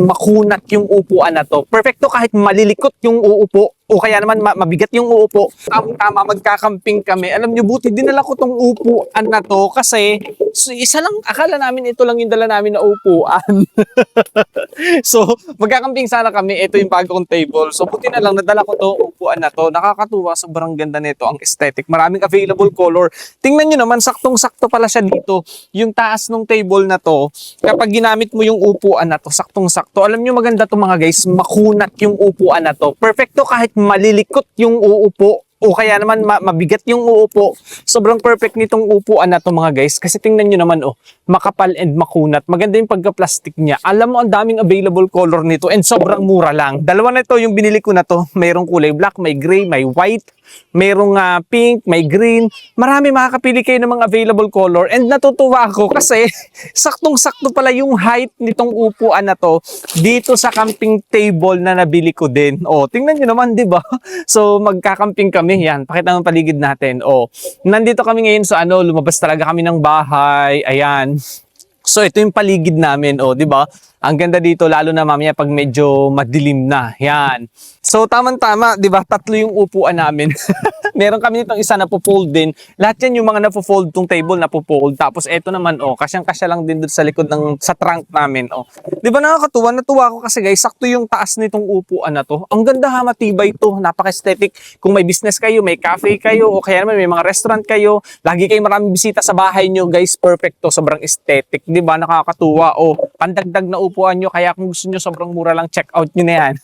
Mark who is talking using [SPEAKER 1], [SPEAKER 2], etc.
[SPEAKER 1] makunat yung upuan na to. Perfecto kahit malilikot yung uupo o kaya naman mabigat yung uupo. Tama, magkakamping kami. Alam nyo, buti dinala ko tong upuan na to kasi isa lang, akala namin ito lang yung dala namin na upuan. So, magkakamping sana kami. Ito yung bagong table. So, buti na lang nadala ko to upuan na to. Nakakatuwa, sobrang ganda nito. Ang aesthetic. Maraming available color. Tingnan nyo naman, saktong-sakto pala siya dito. Yung taas ng table na to, kapag ginamit mo yung upuan na to, saktong-sakto. Alam nyo, maganda to mga guys. Makunat yung upuan na to. Perfecto kahit malilikot yung uupo o kaya naman mabigat yung uupo. Sobrang perfect nitong upuan na to mga guys. Kasi tingnan nyo naman makapal and makunat. Maganda yung pagka-plastic niya. Alam mo, ang daming available color nito and sobrang mura lang. Dalawa na ito yung binili ko na to. Mayroong kulay black, may gray, may white. Mayroong pink, may green. Marami, makakapili kayo ng mga available color. And natutuwa ako kasi saktong-sakto pala yung height nitong upuan na to dito sa camping table na nabili ko din. Tingnan nyo naman, di ba? So, magkakamping kami. Yan, pakita ng paligid natin. Nandito kami ngayon sa lumabas talaga kami ng bahay. Ayan. So, ito yung paligid namin. Di ba? Ang ganda dito, lalo na mamaya pag medyo madilim na. Yan. So, tamang-tama, di ba? Tatlo yung upuan namin. Meron kami nitong isa na po-fold din. Lahat yan yung mga napo-fold tong table, napo-fold. Tapos eto naman, kasyang-kasya lang din doon sa likod sa trunk namin. Di ba nakakatuwa? Natuwa ako kasi guys, sakto yung taas nitong upuan na to. Ang ganda ha, matibay to. Napaka-aesthetic. Kung may business kayo, may cafe kayo, o kaya naman may mga restaurant kayo, lagi kayo maraming bisita sa bahay nyo, guys, perfect to. Sobrang aesthetic. Di ba? Nakakatuwa. Pandagdag na upuan nyo. Kaya kung gusto nyo sobrang mura lang, check out nyo na yan.